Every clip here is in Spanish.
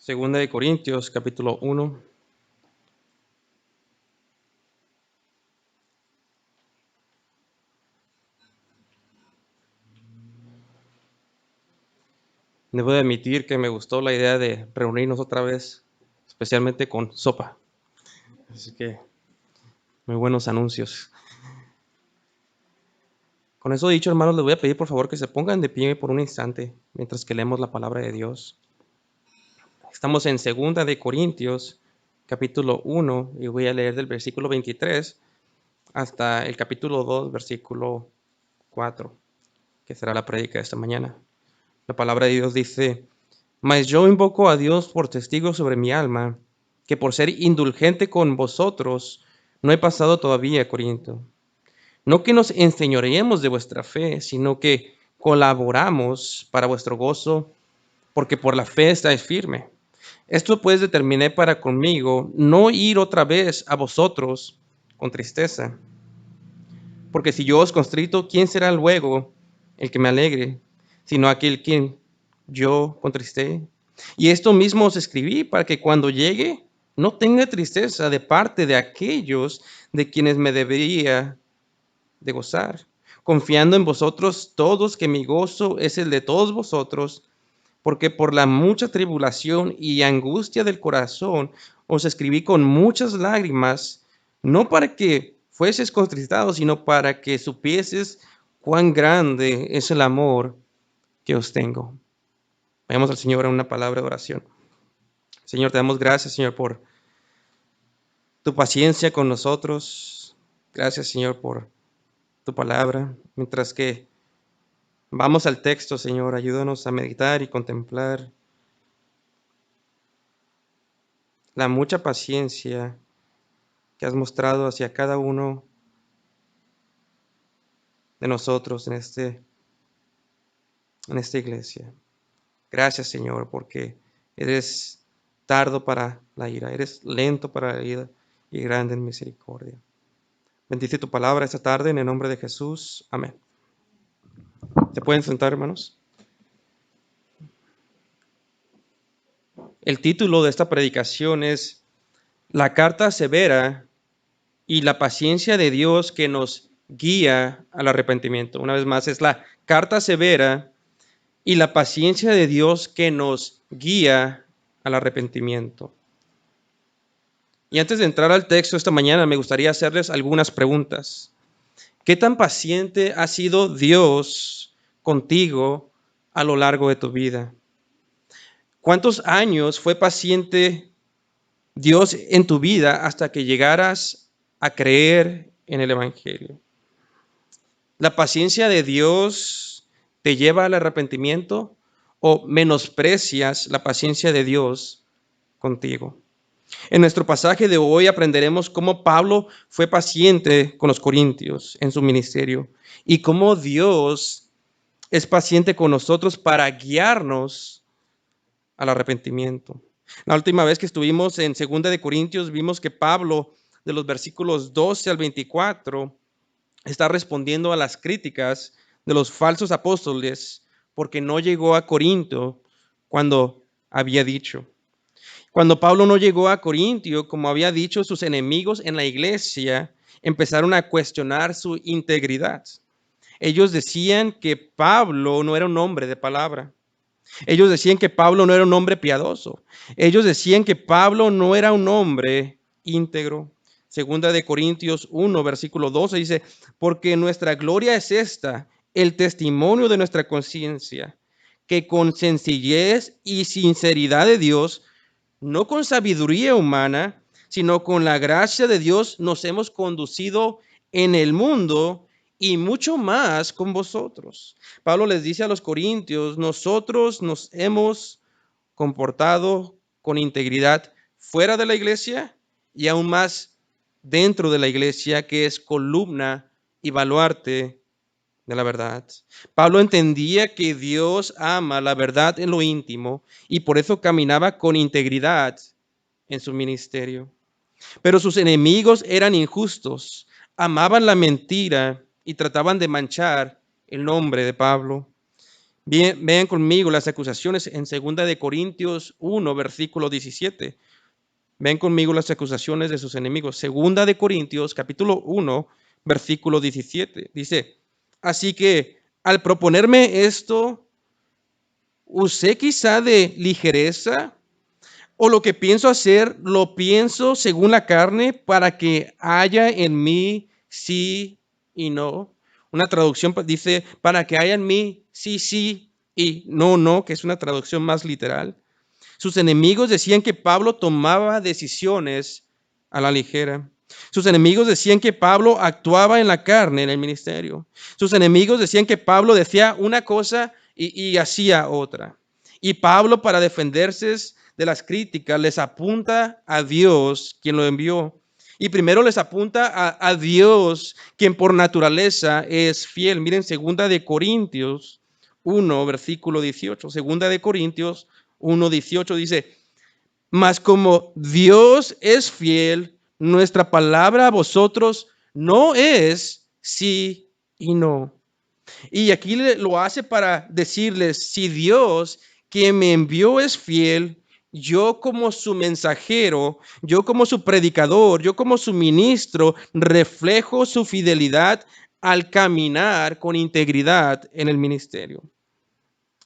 Segunda de Corintios, capítulo 1. Debo de admitir que me gustó la idea de reunirnos otra vez, especialmente con sopa. Así que, muy buenos anuncios. Con eso dicho, hermanos, les voy a pedir por favor que se pongan de pie por un instante mientras que leemos la palabra de Dios. Estamos en Segunda de Corintios, capítulo 1, y voy a leer del versículo 23 hasta el capítulo 2, versículo 4, que será la prédica de esta mañana. La palabra de Dios dice: Mas yo invoco a Dios por testigo sobre mi alma, que por ser indulgente con vosotros no he pasado todavía a Corinto. No que nos enseñoreemos de vuestra fe, sino que colaboramos para vuestro gozo, porque por la fe estáis firme. Esto pues determiné para conmigo no ir otra vez a vosotros con tristeza. Porque si yo os constrito, ¿quién será luego el que me alegre? Sino aquel quien yo contristé. Y esto mismo os escribí para que cuando llegue no tenga tristeza de parte de aquellos de quienes me debería de gozar, confiando en vosotros todos que mi gozo es el de todos vosotros, porque por la mucha tribulación y angustia del corazón os escribí con muchas lágrimas, no para que fueses contristados, sino para que supieses cuán grande es el amor que os tengo. Vayamos al Señor en una palabra de oración. Señor, te damos gracias, Señor, por tu paciencia con nosotros. Gracias, Señor, por tu palabra. Mientras que vamos al texto, Señor, ayúdanos a meditar y contemplar la mucha paciencia que has mostrado hacia cada uno de nosotros en esta iglesia. Gracias, Señor, porque eres tardo para la ira, eres lento para la ira y grande en misericordia. Bendice tu palabra esta tarde en el nombre de Jesús. Amén. ¿Se pueden sentar, hermanos? El título de esta predicación es La carta severa y la paciencia de Dios que nos guía al arrepentimiento. Una vez más, es la carta severa y la paciencia de Dios que nos guía al arrepentimiento. Y antes de entrar al texto esta mañana, me gustaría hacerles algunas preguntas. ¿Qué tan paciente ha sido Dios contigo a lo largo de tu vida? ¿Cuántos años fue paciente Dios en tu vida hasta que llegaras a creer en el Evangelio? ¿La paciencia de Dios te lleva al arrepentimiento o menosprecias la paciencia de Dios contigo? En nuestro pasaje de hoy aprenderemos cómo Pablo fue paciente con los corintios en su ministerio y cómo Dios es paciente con nosotros para guiarnos al arrepentimiento. La última vez que estuvimos en 2 de Corintios vimos que Pablo, de los versículos 12 al 24, está respondiendo a las críticas de los falsos apóstoles porque no llegó a Corinto cuando había dicho. Cuando Pablo no llegó a Corintio, como había dicho, sus enemigos en la iglesia empezaron a cuestionar su integridad. Ellos decían que Pablo no era un hombre de palabra. Ellos decían que Pablo no era un hombre piadoso. Ellos decían que Pablo no era un hombre íntegro. Segunda de Corintios 1, versículo 12 dice, porque nuestra gloria es esta, el testimonio de nuestra conciencia, que con sencillez y sinceridad de Dios, no con sabiduría humana, sino con la gracia de Dios, nos hemos conducido en el mundo y mucho más con vosotros. Pablo les dice a los corintios, nosotros nos hemos comportado con integridad fuera de la iglesia y aún más dentro de la iglesia, que es columna y baluarte de la verdad. Pablo entendía que Dios ama la verdad en lo íntimo y por eso caminaba con integridad en su ministerio. Pero sus enemigos eran injustos, amaban la mentira y trataban de manchar el nombre de Pablo. Bien, vean conmigo las acusaciones en 2 Corintios 1, versículo 17. Ven conmigo las acusaciones de sus enemigos. 2 Corintios, capítulo 1, versículo 17. Dice, así que al proponerme esto, usé quizá de ligereza, o lo que pienso hacer, lo pienso según la carne, para que haya en mí sí y no. Una traducción dice, para que haya en mí sí, sí y no, no, que es una traducción más literal. Sus enemigos decían que Pablo tomaba decisiones a la ligera. Sus enemigos decían que Pablo actuaba en la carne en el ministerio. Sus enemigos decían que Pablo decía una cosa y hacía otra. Y Pablo, para defenderse de las críticas, les apunta a Dios, quien lo envió. Y primero les apunta a Dios, quien por naturaleza es fiel. Miren, 2 Corintios 1, versículo 18. 2 Corintios 1:18 dice, mas como Dios es fiel, nuestra palabra a vosotros no es sí y no. Y aquí lo hace para decirles, si Dios que me envió es fiel, yo como su mensajero, yo como su predicador, yo como su ministro, reflejo su fidelidad al caminar con integridad en el ministerio.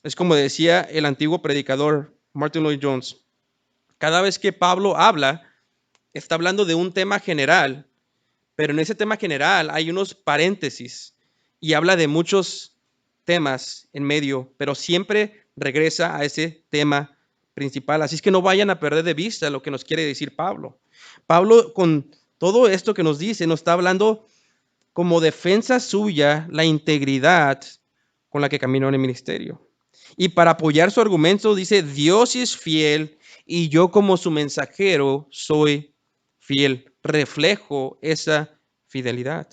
Es como decía el antiguo predicador Martin Lloyd Jones, cada vez que Pablo habla, está hablando de un tema general, pero en ese tema general hay unos paréntesis y habla de muchos temas en medio, pero siempre regresa a ese tema principal. Así es que no vayan a perder de vista lo que nos quiere decir Pablo. Pablo, con todo esto que nos dice, nos está hablando como defensa suya la integridad con la que caminó en el ministerio. Y para apoyar su argumento dice, Dios es fiel y yo como su mensajero soy fiel. Reflejo esa fidelidad.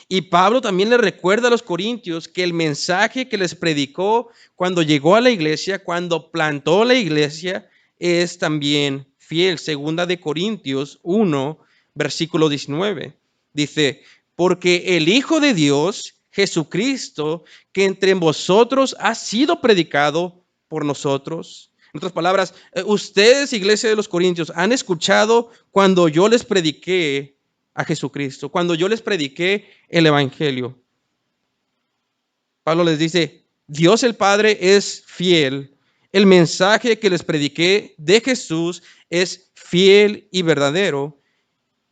Y Pablo también le recuerda a los corintios que el mensaje que les predicó cuando llegó a la iglesia, cuando plantó la iglesia, es también fiel. 2 Corintios 1, versículo 19. Dice, porque el Hijo de Dios, Jesucristo, que entre vosotros ha sido predicado por nosotros. En otras palabras, ustedes, iglesia de los Corintios, han escuchado cuando yo les prediqué a Jesucristo, cuando yo les prediqué el Evangelio. Pablo les dice, Dios el Padre es fiel. El mensaje que les prediqué de Jesús es fiel y verdadero.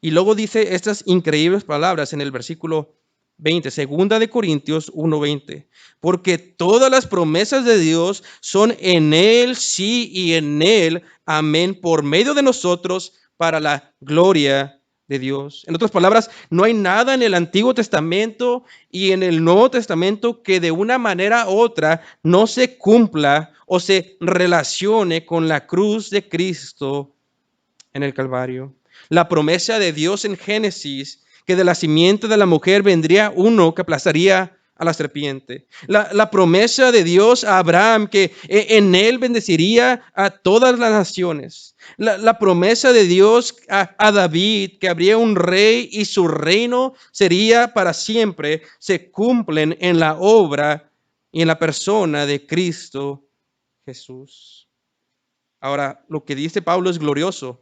Y luego dice estas increíbles palabras en el versículo 20, 2 Corintios 1:20, porque todas las promesas de Dios son en Él sí y en Él amén, por medio de nosotros para la gloria de Dios. En otras palabras, no hay nada en el Antiguo Testamento y en el Nuevo Testamento que de una manera u otra no se cumpla o se relacione con la cruz de Cristo en el Calvario. La promesa de Dios en Génesis, que de la simiente de la mujer vendría uno que aplastaría a la serpiente. La promesa de Dios a Abraham, que en él bendeciría a todas las naciones. La promesa de Dios a David, que habría un rey y su reino sería para siempre, se cumplen en la obra y en la persona de Cristo Jesús. Ahora, lo que dice Pablo es glorioso.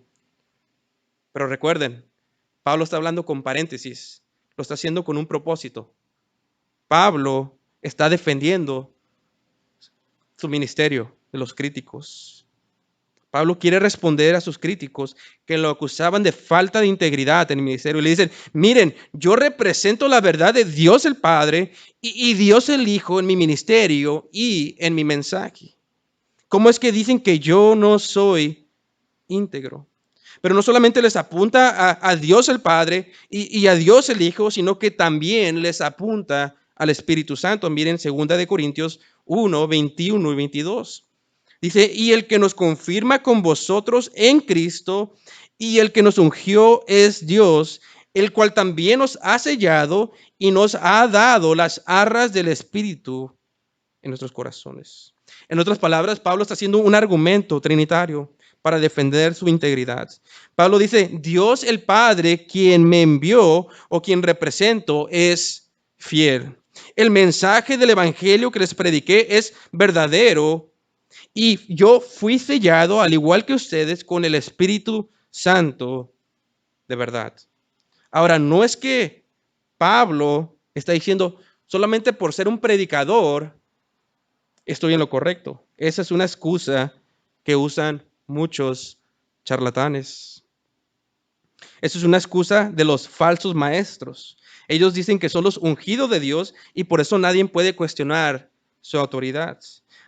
Pero recuerden, Pablo está hablando con paréntesis, lo está haciendo con un propósito. Pablo está defendiendo su ministerio de los críticos. Pablo quiere responder a sus críticos que lo acusaban de falta de integridad en el ministerio. Y le dicen, miren, yo represento la verdad de Dios el Padre y Dios el Hijo en mi ministerio y en mi mensaje. ¿Cómo es que dicen que yo no soy íntegro? Pero no solamente les apunta a Dios el Padre y a Dios el Hijo, sino que también les apunta al Espíritu Santo. Miren 2 Corintios 1, 21 y 22. Dice, y el que nos confirma con vosotros en Cristo y el que nos ungió es Dios, el cual también nos ha sellado y nos ha dado las arras del Espíritu en nuestros corazones. En otras palabras, Pablo está haciendo un argumento trinitario para defender su integridad. Pablo dice, Dios el Padre, quien me envió o quien represento, es fiel. el mensaje del evangelio que les prediqué es verdadero y yo fui sellado, al igual que ustedes, con el Espíritu Santo de verdad. Ahora, no es que Pablo está diciendo solamente por ser un predicador estoy en lo correcto. Esa es una excusa que usan muchos charlatanes. Esa es una excusa de los falsos maestros. Ellos dicen que son los ungidos de Dios y por eso nadie puede cuestionar su autoridad.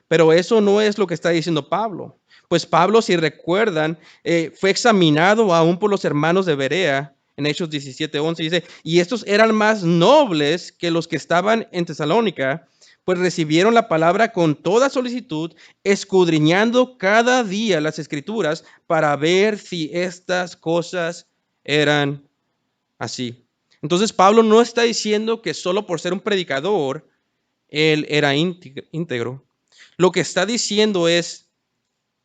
Pero eso no es lo que está diciendo Pablo. Pues Pablo, si recuerdan, fue examinado aún por los hermanos de Berea en Hechos 17:11. Dice, y estos eran más nobles que los que estaban en Tesalónica, pues recibieron la palabra con toda solicitud, escudriñando cada día las escrituras para ver si estas cosas eran así. Entonces Pablo no está diciendo que solo por ser un predicador, él era íntegro. Lo que está diciendo es,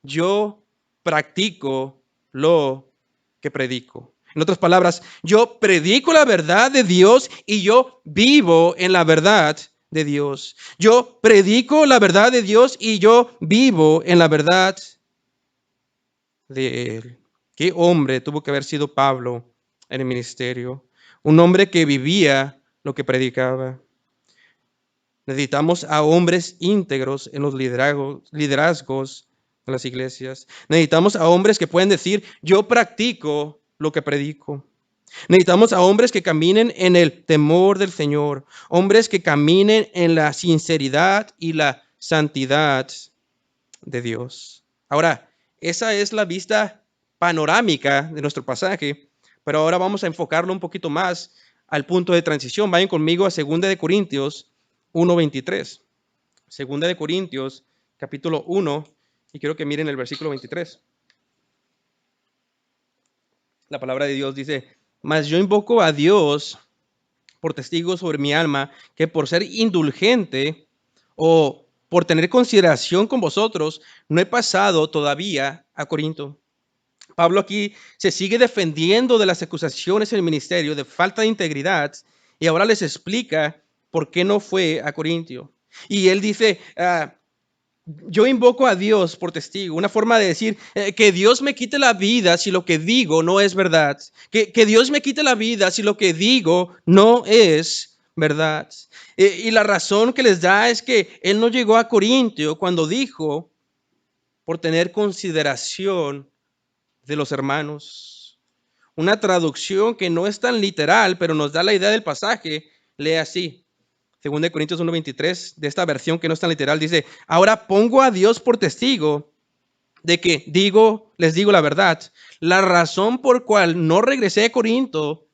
yo practico lo que predico. En otras palabras, yo predico la verdad de Dios y yo vivo en la verdad de Dios. Yo predico la verdad de Dios y yo vivo en la verdad de Él. ¿Qué hombre tuvo que haber sido Pablo en el ministerio? Un hombre que vivía lo que predicaba. Necesitamos a hombres íntegros en los liderazgos de las iglesias. Necesitamos a hombres que pueden decir, yo practico lo que predico. Necesitamos a hombres que caminen en el temor del Señor, hombres que caminen en la sinceridad y la santidad de Dios. Ahora, esa es la vista panorámica de nuestro pasaje, pero ahora vamos a enfocarlo un poquito más al punto de transición. Vayan conmigo a 2 de Corintios 1:23. 2 de Corintios, capítulo 1, y quiero que miren el versículo 23. La palabra de Dios dice, mas yo invoco a Dios por testigo sobre mi alma, que por ser indulgente o por tener consideración con vosotros, no he pasado todavía a Corinto. Pablo aquí se sigue defendiendo de las acusaciones en el ministerio de falta de integridad y ahora les explica por qué no fue a Corintio. Y él dice, yo invoco a Dios por testigo, una forma de decir que Dios me quite la vida si lo que digo no es verdad, que Dios me quite la vida si lo que digo no es verdad. Y la razón que les da es que él no llegó a Corintio cuando dijo por tener consideración de los hermanos. Una traducción que no es tan literal, pero nos da la idea del pasaje, lee así. 2 Corintios 1:23, de esta versión que no es tan literal, dice, ahora pongo a Dios por testigo de que les digo la verdad. La razón por cual no regresé a Corinto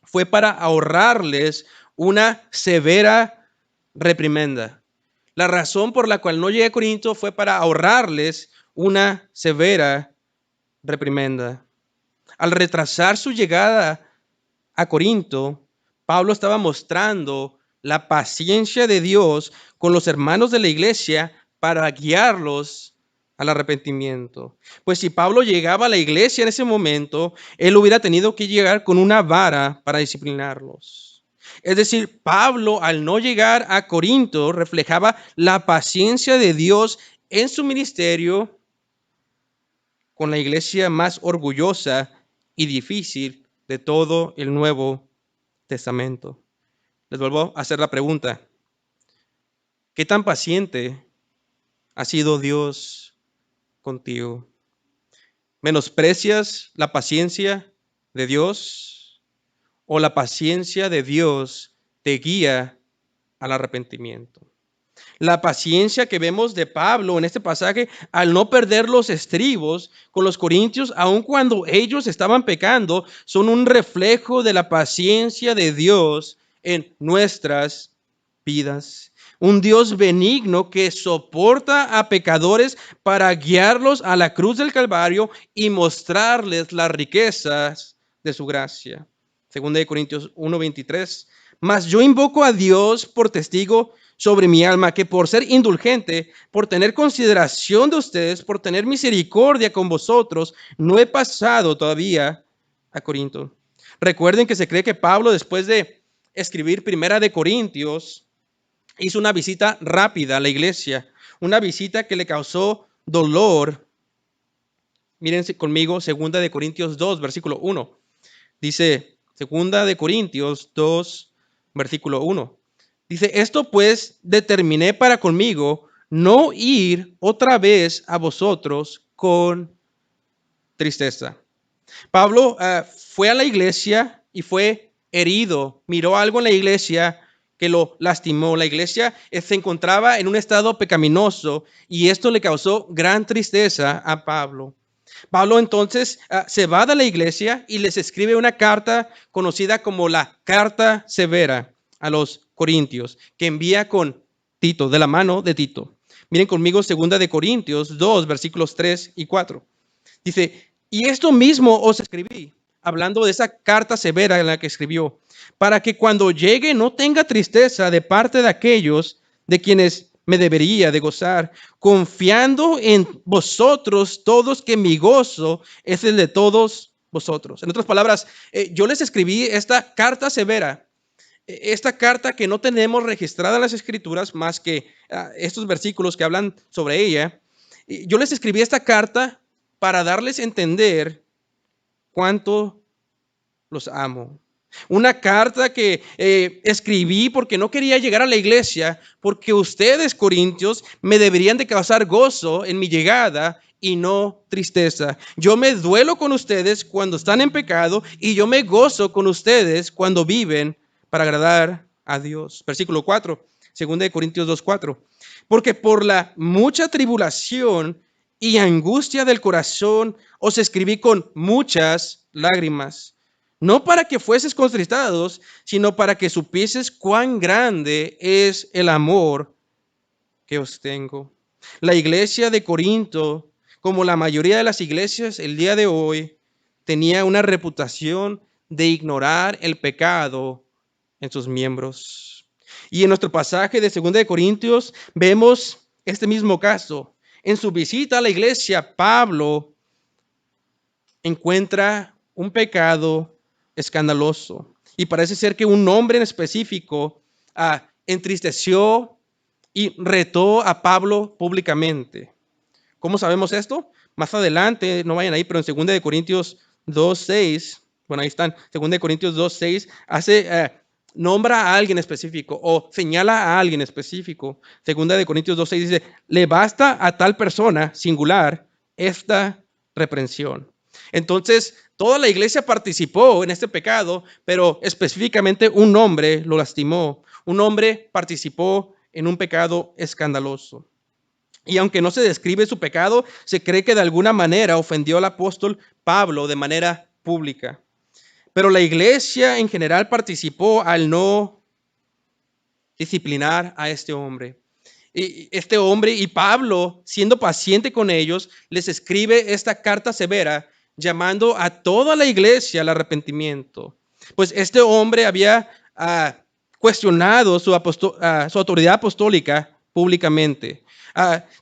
fue para ahorrarles una severa reprimenda. La razón por la cual no llegué a Corinto fue para ahorrarles una severa reprimenda. Al retrasar su llegada a Corinto, Pablo estaba mostrando la paciencia de Dios con los hermanos de la iglesia para guiarlos al arrepentimiento. Pues si Pablo llegaba a la iglesia en ese momento, él hubiera tenido que llegar con una vara para disciplinarlos. Es decir, Pablo al no llegar a Corinto reflejaba la paciencia de Dios en su ministerio con la iglesia más orgullosa y difícil de todo el Nuevo Testamento. Les vuelvo a hacer la pregunta. ¿Qué tan paciente ha sido Dios contigo? ¿Menosprecias la paciencia de Dios o la paciencia de Dios te guía al arrepentimiento? La paciencia que vemos de Pablo en este pasaje al no perder los estribos con los corintios, aun cuando ellos estaban pecando, son un reflejo de la paciencia de Dios en nuestras vidas. Un Dios benigno que soporta a pecadores para guiarlos a la cruz del Calvario y mostrarles las riquezas de su gracia. 2 Corintios 1:23. Mas yo invoco a Dios por testigo sobre mi alma, que por ser indulgente, por tener consideración de ustedes, por tener misericordia con vosotros, no he pasado todavía a Corinto. Recuerden que se cree que Pablo, después de escribir Primera de Corintios, hizo una visita rápida a la iglesia, una visita que le causó dolor. Miren conmigo, 2 Corintios 2, versículo 1. Dice, 2 Corintios 2, versículo 1. Dice, esto pues determiné para conmigo no ir otra vez a vosotros con tristeza. Pablo fue a la iglesia y fue herido. Miró algo en la iglesia que lo lastimó. La iglesia se encontraba en un estado pecaminoso y esto le causó gran tristeza a Pablo. Pablo entonces se va de la iglesia y les escribe una carta conocida como la Carta Severa a los Corintios, que envía con Tito, de la mano de Tito. Miren conmigo 2 Corintios 2, versículos 3 y 4. Dice, y esto mismo os escribí, hablando de esa carta severa en la que escribió, para que cuando llegue no tenga tristeza de parte de aquellos de quienes me debería de gozar, confiando en vosotros todos que mi gozo es el de todos vosotros. En otras palabras, yo les escribí esta carta severa, esta carta que no tenemos registrada en las Escrituras más que estos versículos que hablan sobre ella. Yo les escribí esta carta para darles a entender cuánto los amo. Una carta que escribí porque no quería llegar a la iglesia, porque ustedes, Corintios, me deberían de causar gozo en mi llegada y no tristeza. Yo me duelo con ustedes cuando están en pecado y yo me gozo con ustedes cuando viven para agradar a Dios. Versículo 4, 2 Corintios 2:4. Porque por la mucha tribulación y angustia del corazón os escribí con muchas lágrimas, no para que fueses contristados, sino para que supieses cuán grande es el amor que os tengo. La iglesia de Corinto, como la mayoría de las iglesias el día de hoy, tenía una reputación de ignorar el pecado en sus miembros. Y en nuestro pasaje de 2 Corintios vemos este mismo caso. En su visita a la iglesia, Pablo encuentra un pecado escandaloso. Y parece ser que un hombre en específico entristeció y retó a Pablo públicamente. ¿Cómo sabemos esto? Más adelante, no vayan ahí, pero en 2 Corintios 2:6, bueno, ahí están, 2 Corintios 2:6, nombra a alguien específico o señala a alguien específico. 2 Corintios 2:6 dice, le basta a tal persona singular esta reprensión. Entonces, toda la iglesia participó en este pecado, pero específicamente un hombre lo lastimó. Un hombre participó en un pecado escandaloso. Y aunque no se describe su pecado, se cree que de alguna manera ofendió al apóstol Pablo de manera pública. Pero la iglesia en general participó al no disciplinar a este hombre. Y Pablo, siendo paciente con ellos, les escribe esta carta severa llamando a toda la iglesia al arrepentimiento. Pues este hombre había cuestionado su autoridad apostólica públicamente.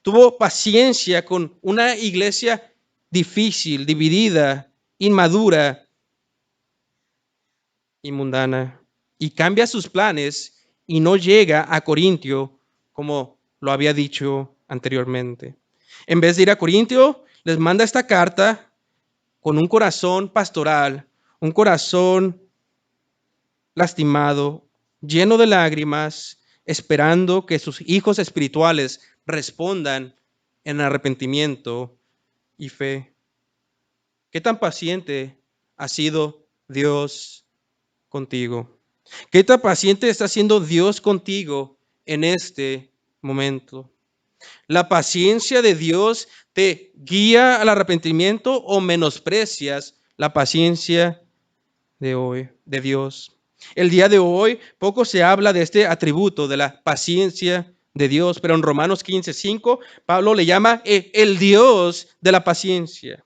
Tuvo paciencia con una iglesia difícil, dividida, inmadura y mundana. Y cambia sus planes y no llega a Corintio como lo había dicho anteriormente. En vez de ir a Corintio, les manda esta carta con un corazón pastoral, un corazón lastimado, lleno de lágrimas, esperando que sus hijos espirituales respondan en arrepentimiento y fe. ¿Qué tan paciente ha sido Dios contigo? ¿Qué tan paciente está siendo Dios contigo en este momento? ¿La paciencia de Dios te guía al arrepentimiento o menosprecias la paciencia de Dios? El día de hoy poco se habla de este atributo de la paciencia de Dios, pero en Romanos 15:5 Pablo le llama el Dios de la paciencia.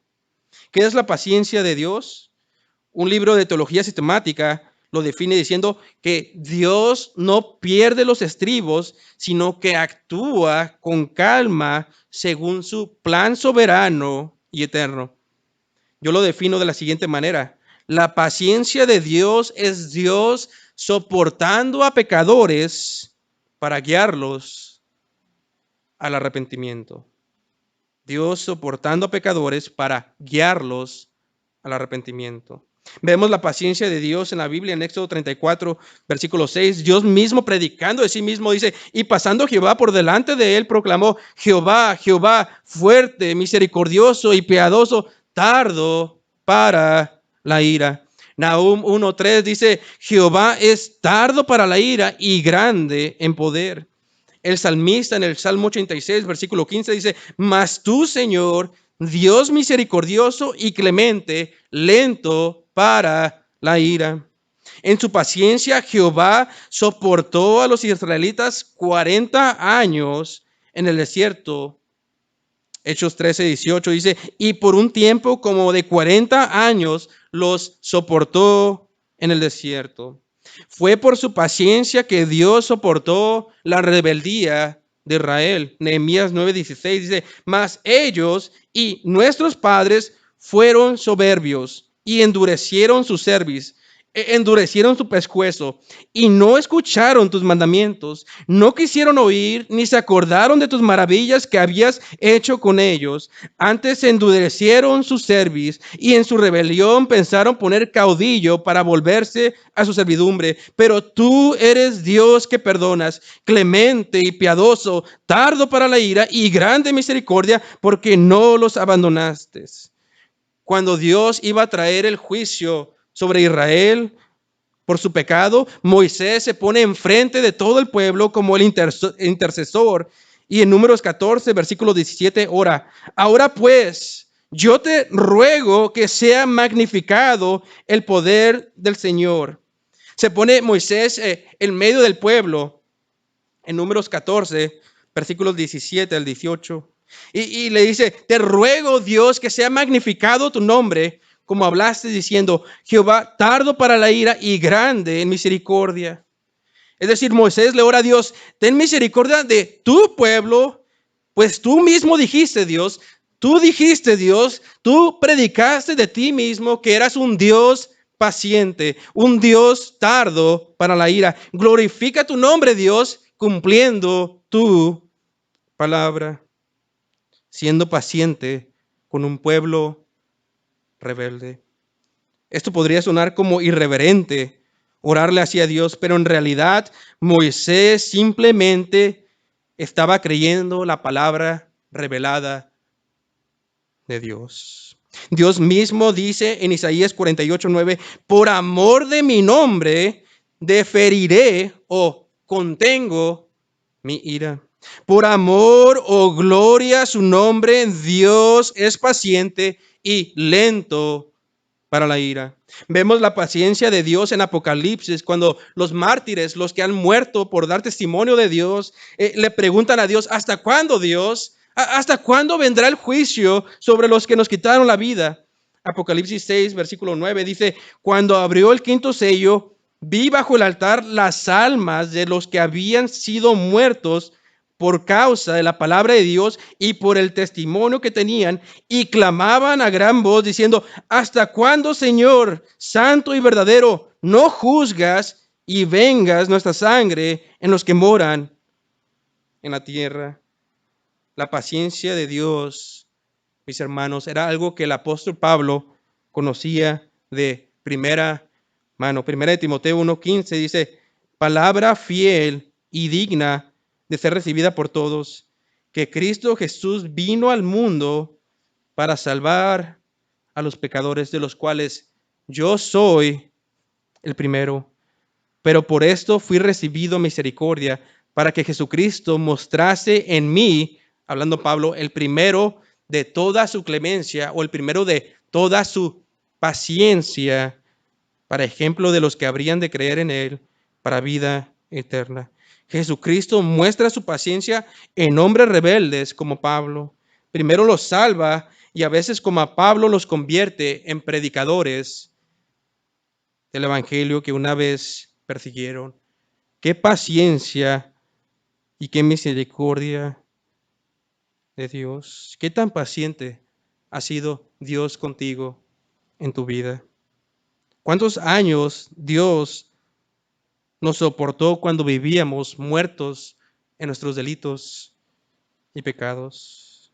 ¿Qué es la paciencia de Dios? Un libro de teología sistemática lo define diciendo que Dios no pierde los estribos, sino que actúa con calma según su plan soberano y eterno. Yo lo defino de la siguiente manera. La paciencia de Dios es Dios soportando a pecadores para guiarlos al arrepentimiento. Dios soportando a pecadores para guiarlos al arrepentimiento. Vemos la paciencia de Dios en la Biblia en Éxodo 34, versículo 6. Dios mismo predicando de sí mismo dice, y pasando Jehová por delante de él, proclamó, Jehová, Jehová, fuerte, misericordioso y piadoso, tardo para la ira. Nahum 1:3 dice, Jehová es tardo para la ira y grande en poder. El salmista en el Salmo 86, versículo 15 dice, mas tú, Señor, Dios misericordioso y clemente, lento para la ira. En su paciencia, Jehová soportó a los israelitas 40 años en el desierto. Hechos 13:18 dice, y por un tiempo como de 40 años los soportó en el desierto. Fue por su paciencia que Dios soportó la rebeldía de Israel. Nehemías 9:16 dice, mas ellos y nuestros padres fueron soberbios y endurecieron su cerviz, endurecieron su pescuezo y no escucharon tus mandamientos, no quisieron oír ni se acordaron de tus maravillas que habías hecho con ellos. Antes endurecieron su cerviz y en su rebelión pensaron poner caudillo para volverse a su servidumbre. Pero tú eres Dios que perdonas, clemente y piadoso, tardo para la ira y grande misericordia, porque no los abandonaste. Cuando Dios iba a traer el juicio sobre Israel por su pecado, Moisés se pone enfrente de todo el pueblo como el intercesor. Y en Números 14, versículo 17, ora, ahora pues, yo te ruego que sea magnificado el poder del Señor. Se pone Moisés en medio del pueblo en Números 14, versículos 17 al 18. Y le dice, te ruego, Dios, que sea magnificado tu nombre, como hablaste diciendo, Jehová, tardo para la ira y grande en misericordia. Es decir, Moisés le ora a Dios, ten misericordia de tu pueblo, pues tú mismo dijiste, Dios, tú predicaste de ti mismo que eras un Dios paciente, un Dios tardo para la ira. Glorifica tu nombre, Dios, cumpliendo tu palabra, siendo paciente con un pueblo rebelde. Esto podría sonar como irreverente, orarle hacia Dios, pero en realidad Moisés simplemente estaba creyendo la palabra revelada de Dios. Dios mismo dice en Isaías 48:9, por amor de mi nombre deferiré o contengo mi ira. Por amor o gloria a su nombre, Dios es paciente y lento para la ira. Vemos la paciencia de Dios en Apocalipsis, cuando los mártires, los que han muerto por dar testimonio de Dios, le preguntan a Dios, ¿hasta cuándo, Dios? ¿Hasta cuándo vendrá el juicio sobre los que nos quitaron la vida? Apocalipsis 6, versículo 9 dice, cuando abrió el quinto sello, vi bajo el altar las almas de los que habían sido muertos por causa de la palabra de Dios y por el testimonio que tenían, y clamaban a gran voz diciendo, ¿hasta cuándo, Señor, santo y verdadero, no juzgas y vengas nuestra sangre en los que moran en la tierra? La paciencia de Dios, mis hermanos, era algo que el apóstol Pablo conocía de primera mano. Primera de Timoteo 1:15 dice, palabra fiel y digna de ser recibida por todos, que Cristo Jesús vino al mundo para salvar a los pecadores, de los cuales yo soy el primero. Pero por esto fui recibido misericordia, para que Jesucristo mostrase en mí, hablando Pablo, el primero de toda su clemencia o el primero de toda su paciencia, para ejemplo de los que habrían de creer en él para vida eterna. Jesucristo muestra su paciencia en hombres rebeldes como Pablo. Primero los salva y a veces como a Pablo los convierte en predicadores del evangelio que una vez persiguieron. Qué paciencia y qué misericordia de Dios. Qué tan paciente ha sido Dios contigo en tu vida. ¿Cuántos años Dios Nos soportó cuando vivíamos muertos en nuestros delitos y pecados.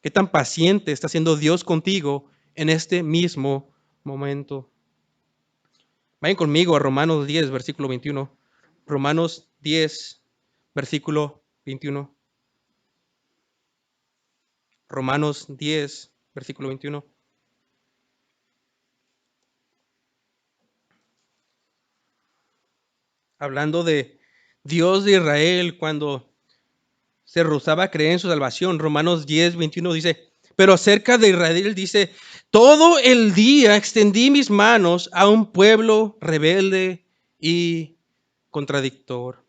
¿Qué tan paciente está siendo Dios contigo en este mismo momento? Vayan conmigo a Romanos 10, versículo 21. Romanos 10, versículo 21. Romanos 10, versículo 21. Hablando de Dios de Israel cuando se rehusaba a creer en su salvación. Romanos 10, 21 dice, pero acerca de Israel dice, todo el día extendí mis manos a un pueblo rebelde y contradictor.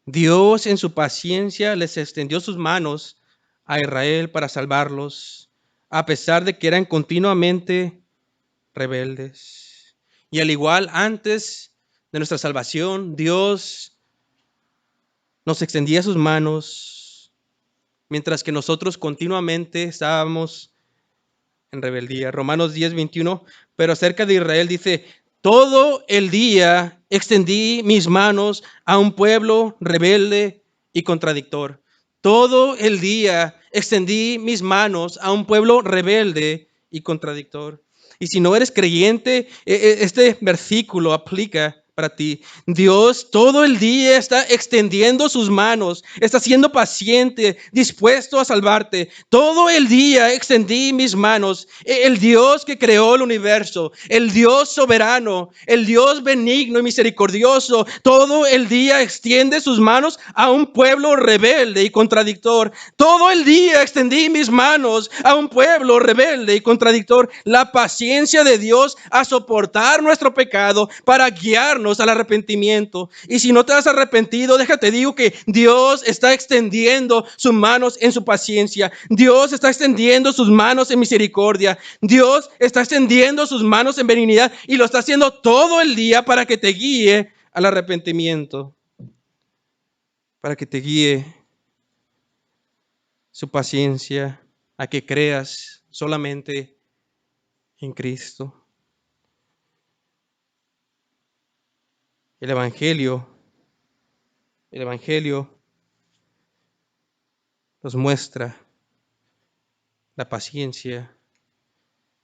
Dios en su paciencia les extendió sus manos a Israel para salvarlos, a pesar de que eran continuamente rebeldes. Y al igual antes de nuestra salvación, Dios nos extendía sus manos mientras que nosotros continuamente estábamos en rebeldía. Romanos 10, 21, pero acerca de Israel dice, todo el día extendí mis manos a un pueblo rebelde y contradictor. Todo el día extendí mis manos a un pueblo rebelde y contradictor. Y si no eres creyente, este versículo aplica para ti. Dios todo el día está extendiendo sus manos, está siendo paciente, dispuesto a salvarte. Todo el día extendí mis manos. El Dios que creó el universo, el Dios soberano, el Dios benigno y misericordioso, todo el día extiende sus manos a un pueblo rebelde y contradictor. Todo el día extendí mis manos a un pueblo rebelde y contradictor. La paciencia de Dios a soportar nuestro pecado para guiarnos al arrepentimiento. Y si no te has arrepentido, déjate digo que Dios está extendiendo sus manos en su paciencia. Dios está extendiendo sus manos en misericordia. Dios está extendiendo sus manos en benignidad y lo está haciendo todo el día para que te guíe al arrepentimiento. Para que te guíe su paciencia a que creas solamente en Cristo. El Evangelio nos muestra la paciencia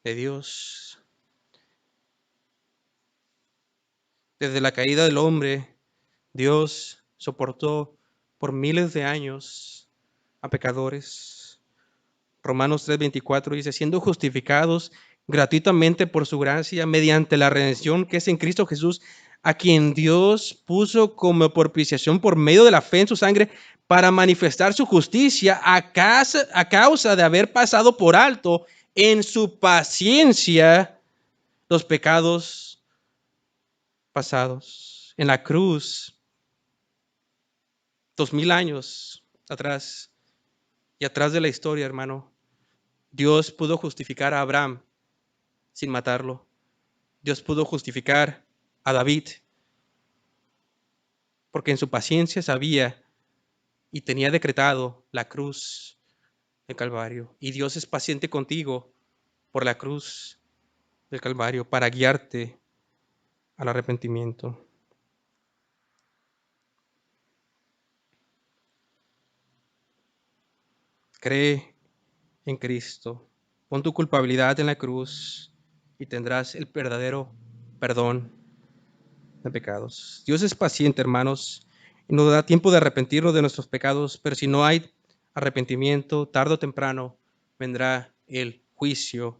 de Dios. Desde la caída del hombre, Dios soportó por miles de años a pecadores. Romanos 3:24 dice, siendo justificados gratuitamente por su gracia mediante la redención que es en Cristo Jesús, a quien Dios puso como propiciación por medio de la fe en su sangre para manifestar su justicia a causa de haber pasado por alto en su paciencia los pecados pasados. En la cruz, 2000 años atrás y atrás de la historia, hermano, Dios pudo justificar a Abraham sin matarlo. Dios pudo justificar a David porque en su paciencia sabía y tenía decretado la cruz del Calvario. Y Dios es paciente contigo por la cruz del Calvario para guiarte al arrepentimiento. Cree en Cristo. Pon tu culpabilidad en la cruz y tendrás el verdadero perdón de pecados. Dios es paciente, hermanos, y nos da tiempo de arrepentirnos de nuestros pecados, pero si no hay arrepentimiento, tarde o temprano vendrá el juicio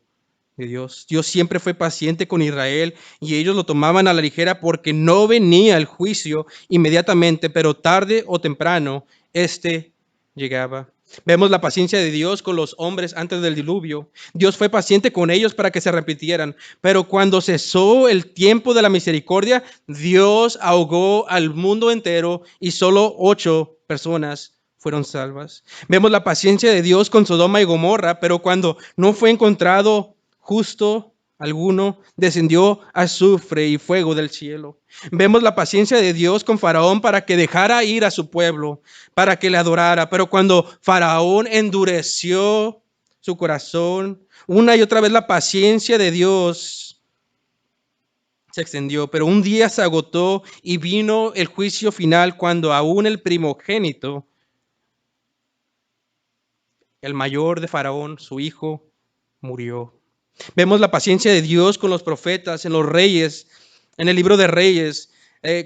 de Dios. Dios siempre fue paciente con Israel y ellos lo tomaban a la ligera porque no venía el juicio inmediatamente, pero tarde o temprano este llegaba. Vemos la paciencia de Dios con los hombres antes del diluvio. Dios fue paciente con ellos para que se arrepintieran, pero cuando cesó el tiempo de la misericordia, Dios ahogó al mundo entero y solo 8 personas fueron salvas. Vemos la paciencia de Dios con Sodoma y Gomorra, pero cuando no fue encontrado justo alguno, descendió azufre y fuego del cielo. Vemos la paciencia de Dios con Faraón para que dejara ir a su pueblo, para que le adorara. Pero cuando Faraón endureció su corazón, una y otra vez la paciencia de Dios se extendió, pero un día se agotó y vino el juicio final cuando aún el primogénito, el mayor de Faraón, su hijo, murió. Vemos la paciencia de Dios con los profetas, en los reyes, en el libro de Reyes,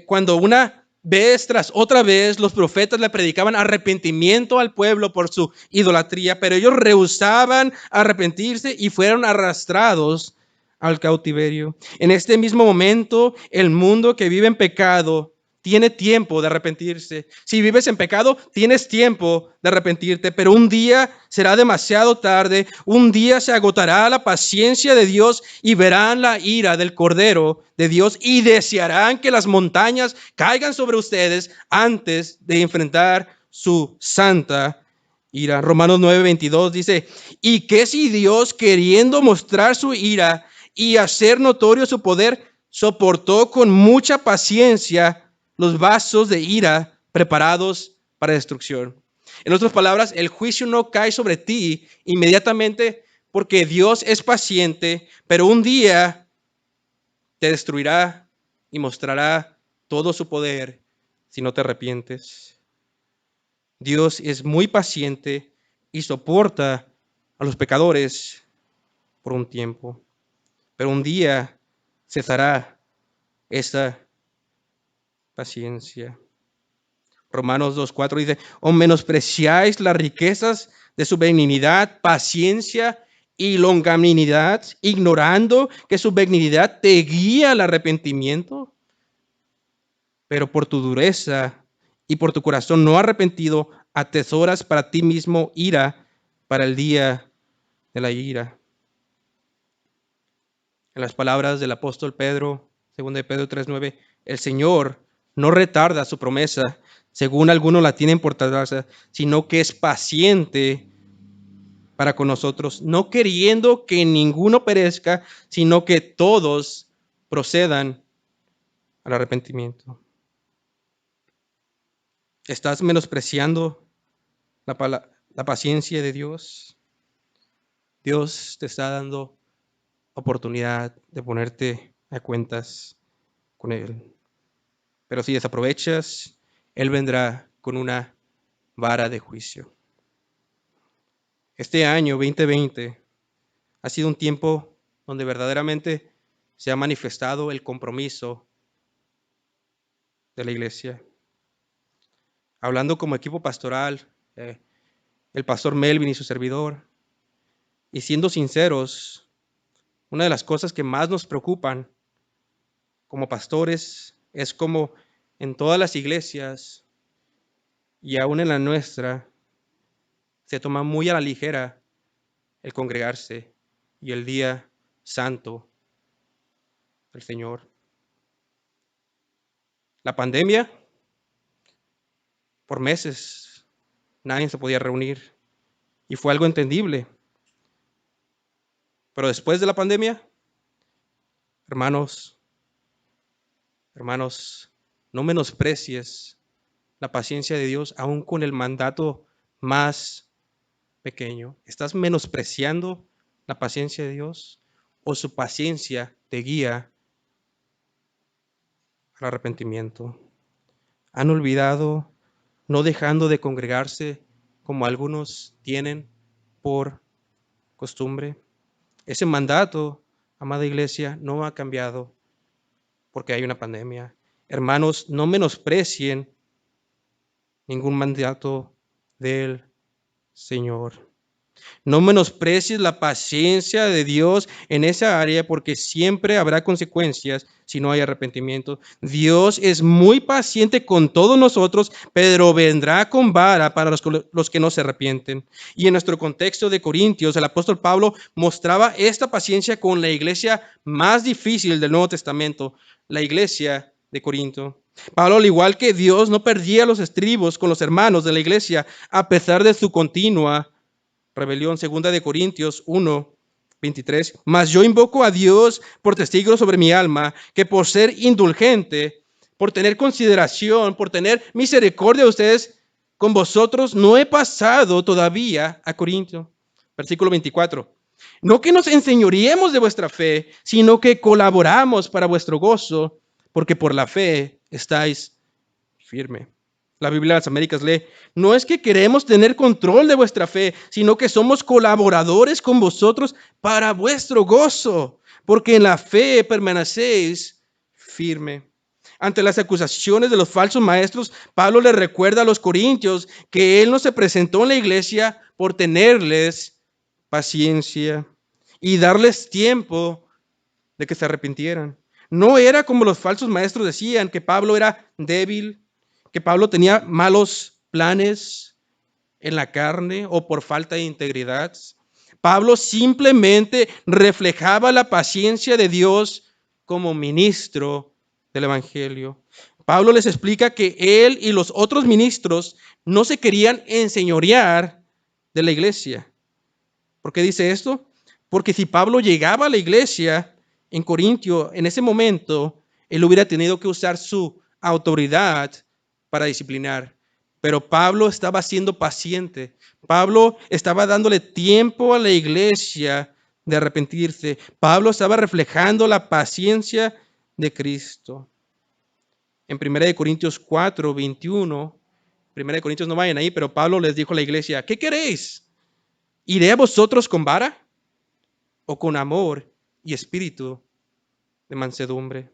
cuando una vez tras otra vez los profetas le predicaban arrepentimiento al pueblo por su idolatría, pero ellos rehusaban arrepentirse y fueron arrastrados al cautiverio. En este mismo momento, el mundo que vive en pecado tiene tiempo de arrepentirse. Si vives en pecado, tienes tiempo de arrepentirte, pero un día será demasiado tarde, un día se agotará la paciencia de Dios y verán la ira del Cordero de Dios y desearán que las montañas caigan sobre ustedes antes de enfrentar su santa ira. Romanos 9:22 dice, ¿y qué si Dios, queriendo mostrar su ira y hacer notorio su poder, soportó con mucha paciencia los vasos de ira preparados para destrucción? En otras palabras, el juicio no cae sobre ti inmediatamente porque Dios es paciente, pero un día te destruirá y mostrará todo su poder si no te arrepientes. Dios es muy paciente y soporta a los pecadores por un tiempo, pero un día cesará esa paciencia. Romanos 2:4 dice, o menospreciáis las riquezas de su benignidad, paciencia y longanimidad, ignorando que su benignidad te guía al arrepentimiento, pero por tu dureza y por tu corazón no arrepentido, atesoras para ti mismo ira para el día de la ira. En las palabras del apóstol Pedro, 2 de Pedro 3:9, el Señor no retarda su promesa, según algunos la tienen por tardanza, sino que es paciente para con nosotros, no queriendo que ninguno perezca, sino que todos procedan al arrepentimiento. ¿Estás menospreciando la paciencia de Dios? Dios te está dando oportunidad de ponerte a cuentas con Él. Pero si desaprovechas, Él vendrá con una vara de juicio. Este año 2020 ha sido un tiempo donde verdaderamente se ha manifestado el compromiso de la iglesia. Hablando como equipo pastoral, el pastor Melvin y su servidor, y siendo sinceros, una de las cosas que más nos preocupan como pastores es como en todas las iglesias y aún en la nuestra se toma muy a la ligera el congregarse y el día santo del Señor. La pandemia, por meses, nadie se podía reunir y fue algo entendible. Pero después de la pandemia, hermanos, no menosprecies la paciencia de Dios aún con el mandato más pequeño. ¿Estás menospreciando la paciencia de Dios o su paciencia te guía al arrepentimiento? ¿Han olvidado, no dejando de congregarse como algunos tienen por costumbre? Ese mandato, amada iglesia, no ha cambiado porque hay una pandemia. Hermanos, no menosprecien ningún mandato del Señor. No menosprecies la paciencia de Dios en esa área porque siempre habrá consecuencias si no hay arrepentimiento. Dios es muy paciente con todos nosotros, pero vendrá con vara para los que no se arrepienten. Y en nuestro contexto de Corintios, el apóstol Pablo mostraba esta paciencia con la iglesia más difícil del Nuevo Testamento, la iglesia de Corinto. Pablo, al igual que Dios, no perdía los estribos con los hermanos de la iglesia a pesar de su continua rebelión. 2 de Corintios 1:23. Mas yo invoco a Dios por testigo sobre mi alma, que por ser indulgente, por tener consideración, por tener misericordia de ustedes, con vosotros no he pasado todavía a Corinto. Versículo 24. No que nos enseñoreemos de vuestra fe, sino que colaboramos para vuestro gozo, porque por la fe estáis firme. La Biblia de las Américas lee, no es que queremos tener control de vuestra fe, sino que somos colaboradores con vosotros para vuestro gozo, porque en la fe permanecéis firme. Ante las acusaciones de los falsos maestros, Pablo le recuerda a los corintios que él no se presentó en la iglesia por tenerles paciencia y darles tiempo de que se arrepintieran. No era como los falsos maestros decían, que Pablo era débil, que Pablo tenía malos planes en la carne o por falta de integridad. Pablo simplemente reflejaba la paciencia de Dios como ministro del Evangelio. Pablo les explica que él y los otros ministros no se querían enseñorear de la iglesia. ¿Por qué dice esto? Porque si Pablo llegaba a la iglesia en Corintio en ese momento, él hubiera tenido que usar su autoridad para disciplinar. Pero Pablo estaba siendo paciente. Pablo estaba dándole tiempo a la iglesia de arrepentirse. Pablo estaba reflejando la paciencia de Cristo. En 1 Corintios 4, 21, 1 Corintios no vayan ahí, pero Pablo les dijo a la iglesia, ¿qué queréis? ¿Iré a vosotros con vara o con amor y espíritu de mansedumbre?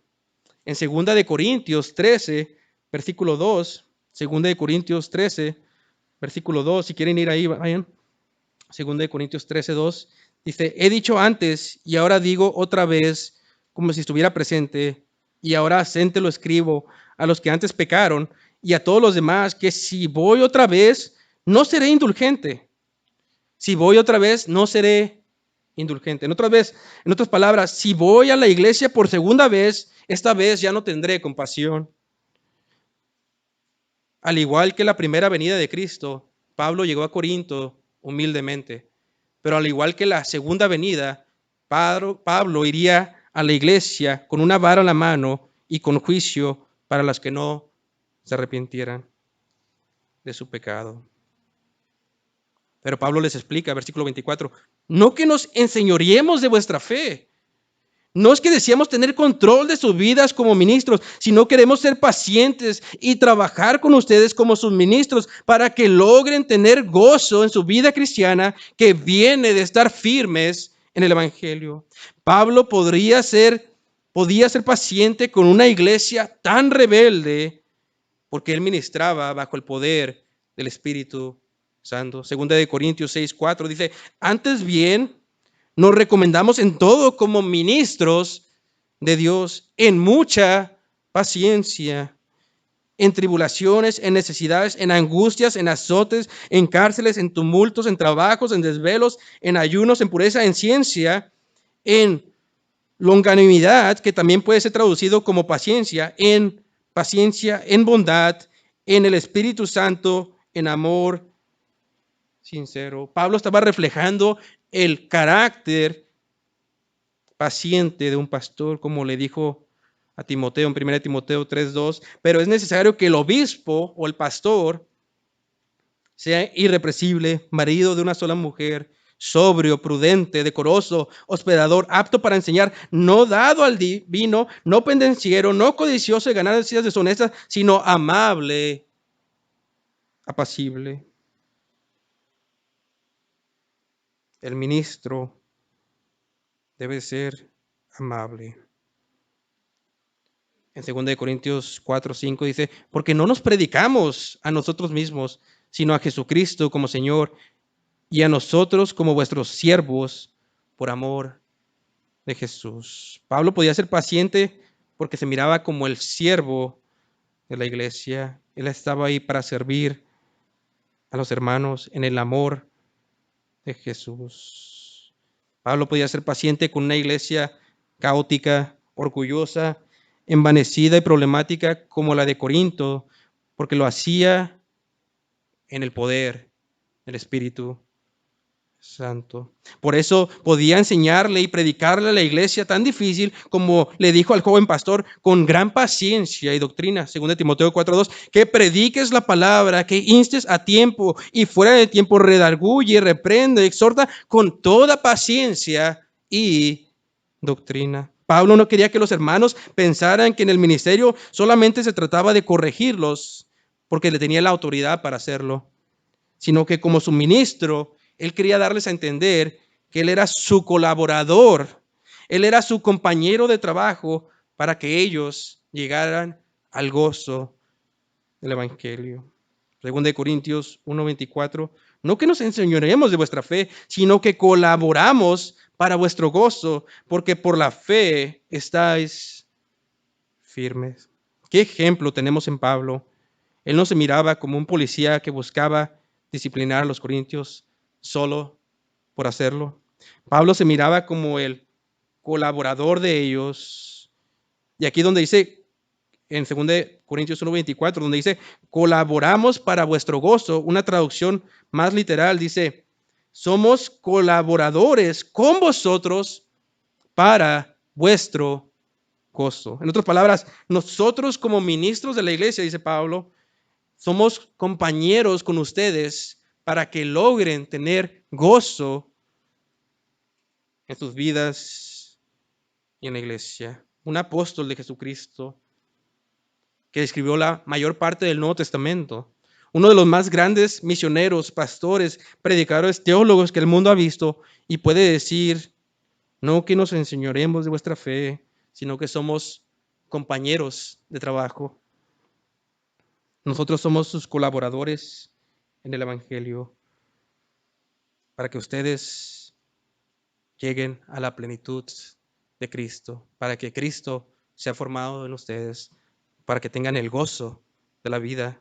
En 2 Corintios 13, versículo 2, 2 Corintios 13, versículo 2, si quieren ir ahí, vayan. 2 Corintios 13, 2, dice, he dicho antes y ahora digo otra vez, como si estuviera presente, y ahora acente lo escribo a los que antes pecaron y a todos los demás, que si voy otra vez, no seré indulgente. Si voy otra vez, no seré indulgente. En otras palabras, si voy a la iglesia por segunda vez, esta vez ya no tendré compasión. Al igual que la primera venida de Cristo, Pablo llegó a Corinto humildemente. Pero al igual que la segunda venida, Pablo iría a la iglesia con una vara en la mano y con juicio para las que no se arrepintieran de su pecado. Pero Pablo les explica, versículo 24, no que nos enseñoreemos de vuestra fe. No es que deseamos tener control de sus vidas como ministros, sino queremos ser pacientes y trabajar con ustedes como sus ministros para que logren tener gozo en su vida cristiana que viene de estar firmes en el Evangelio. Pablo podía ser paciente con una iglesia tan rebelde porque él ministraba bajo el poder del Espíritu Santo. Segunda de Corintios 6:4 dice, antes bien, nos recomendamos en todo como ministros de Dios, en mucha paciencia, en tribulaciones, en necesidades, en angustias, en azotes, en cárceles, en tumultos, en trabajos, en desvelos, en ayunos, en pureza, en ciencia, en longanimidad, que también puede ser traducido como paciencia, en bondad, en el Espíritu Santo, en amor sincero. Pablo estaba reflejando el carácter paciente de un pastor, como le dijo a Timoteo en 1 Timoteo 3:2, pero es necesario que el obispo o el pastor sea irrepresible, marido de una sola mujer, sobrio, prudente, decoroso, hospedador, apto para enseñar, no dado al vino, no pendenciero, no codicioso de ganancias deshonestas, sino amable, apacible. El ministro debe ser amable. En 2 Corintios 4:5 dice, porque no nos predicamos a nosotros mismos, sino a Jesucristo como Señor y a nosotros como vuestros siervos por amor de Jesús. Pablo podía ser paciente porque se miraba como el siervo de la iglesia. Él estaba ahí para servir a los hermanos en el amor de Jesús. Pablo podía ser paciente con una iglesia caótica, orgullosa, envanecida y problemática como la de Corinto, porque lo hacía en el poder del Espíritu Santo. Por eso podía enseñarle y predicarle a la iglesia tan difícil como le dijo al joven pastor, con gran paciencia y doctrina, según Timoteo 4:2, que prediques la palabra, que instes a tiempo y fuera de tiempo redarguye, reprende, exhorta con toda paciencia y doctrina. Pablo no quería que los hermanos pensaran que en el ministerio solamente se trataba de corregirlos porque le tenía la autoridad para hacerlo, sino que como su ministro, él quería darles a entender que él era su colaborador, él era su compañero de trabajo para que ellos llegaran al gozo del Evangelio. Según de Corintios 1:24, no que nos enseñoremos de vuestra fe, sino que colaboramos para vuestro gozo, porque por la fe estáis firmes. ¿Qué ejemplo tenemos en Pablo? Él no se miraba como un policía que buscaba disciplinar a los corintios solo por hacerlo. Pablo se miraba como el colaborador de ellos. Y aquí donde dice, en 2 Corintios 1:24, donde dice, colaboramos para vuestro gozo, una traducción más literal dice, somos colaboradores con vosotros para vuestro gozo. En otras palabras, nosotros como ministros de la iglesia, dice Pablo, somos compañeros con ustedes para que logren tener gozo en sus vidas y en la iglesia. Un apóstol de Jesucristo que escribió la mayor parte del Nuevo Testamento. Uno de los más grandes misioneros, pastores, predicadores, teólogos que el mundo ha visto y puede decir, no que nos enseñoremos de vuestra fe, sino que somos compañeros de trabajo. Nosotros somos sus colaboradores en el Evangelio para que ustedes lleguen a la plenitud de Cristo, para que Cristo sea formado en ustedes, para que tengan el gozo de la vida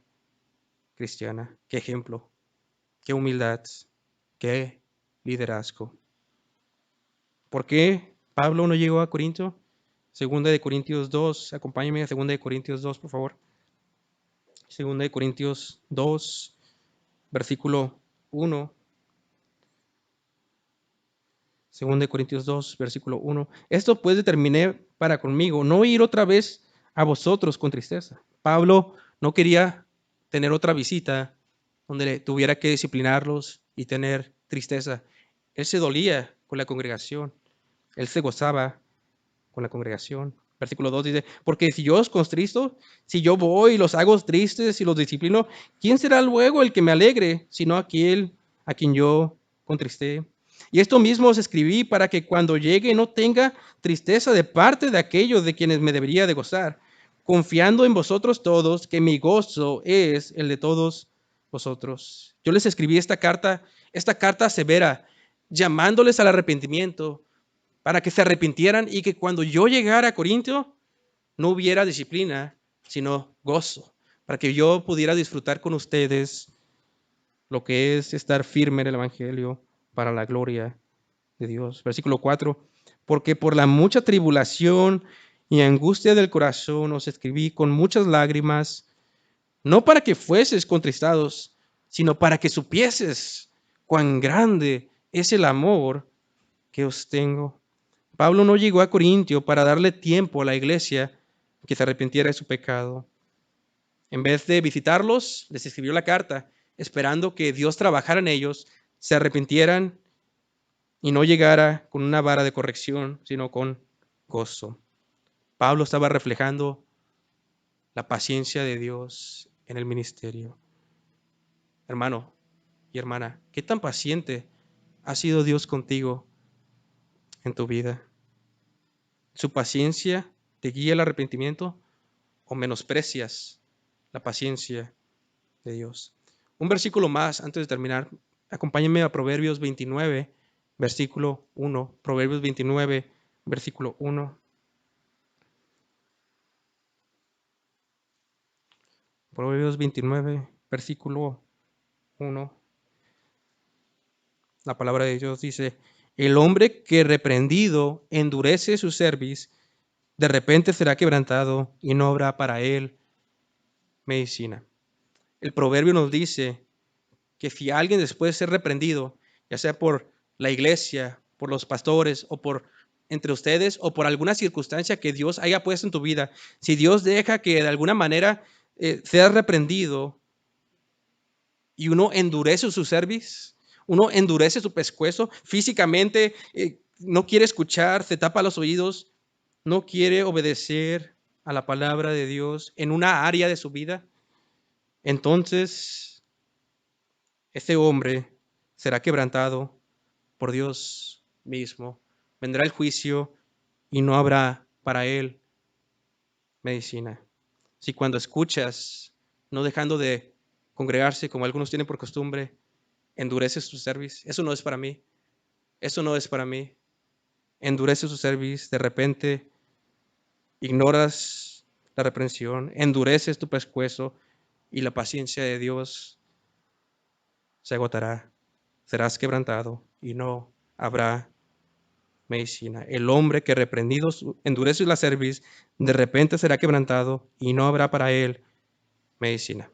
cristiana. Qué ejemplo, qué humildad, qué liderazgo. ¿Por qué Pablo no llegó a Corinto? 2 Corintios 2, acompáñenme a 2 Corintios 2, por favor. 2 Corintios 2, versículo 1. 2 Corintios 2, versículo 1. Esto pues determiné para conmigo, no ir otra vez a vosotros con tristeza. Pablo no quería tener otra visita donde tuviera que disciplinarlos y tener tristeza. Él se dolía con la congregación. Él se gozaba con la congregación. Versículo 2 dice, porque si yo os contristo, si yo voy y los hago tristes y los disciplino, ¿quién será luego el que me alegre, sino aquel a quien yo contristé? Y esto mismo os escribí para que cuando llegue no tenga tristeza de parte de aquellos de quienes me debería de gozar, confiando en vosotros todos, que mi gozo es el de todos vosotros. Yo les escribí esta carta severa, llamándoles al arrepentimiento, para que se arrepintieran y que cuando yo llegara a Corintio no hubiera disciplina, sino gozo, para que yo pudiera disfrutar con ustedes lo que es estar firme en el Evangelio para la gloria de Dios. Versículo 4, porque por la mucha tribulación y angustia del corazón os escribí con muchas lágrimas, no para que fueses contristados, sino para que supieses cuán grande es el amor que os tengo. Pablo no llegó a Corintio para darle tiempo a la iglesia que se arrepintiera de su pecado. En vez de visitarlos, les escribió la carta esperando que Dios trabajara en ellos, se arrepintieran y no llegara con una vara de corrección, sino con gozo. Pablo estaba reflejando la paciencia de Dios en el ministerio. Hermano y hermana, ¿qué tan paciente ha sido Dios contigo en tu vida? ¿Su paciencia te guía al arrepentimiento o menosprecias la paciencia de Dios? Un versículo más antes de terminar. Acompáñenme a Proverbios 29, versículo 1. Proverbios 29, versículo 1. Proverbios 29, versículo 1. La palabra de Dios dice, el hombre que reprendido endurece su cerviz, de repente será quebrantado y no habrá para él medicina. El proverbio nos dice que si alguien después de ser reprendido ya sea por la iglesia, por los pastores o por entre ustedes o por alguna circunstancia que Dios haya puesto en tu vida, si Dios deja que de alguna manera seas reprendido y uno endurece su cerviz, uno endurece su pescuezo, físicamente no quiere escuchar, se tapa los oídos, no quiere obedecer a la palabra de Dios en una área de su vida, entonces ese hombre será quebrantado por Dios mismo. Vendrá el juicio y no habrá para él medicina. Si cuando escuchas, no dejando de congregarse como algunos tienen por costumbre, endureces tu cerviz, eso no es para mí, eso no es para mí. Endureces tu cerviz, de repente ignoras la reprensión, endureces tu pescuezo y la paciencia de Dios se agotará. Serás quebrantado y no habrá medicina. El hombre que reprendido endurece la cerviz, de repente será quebrantado y no habrá para él medicina.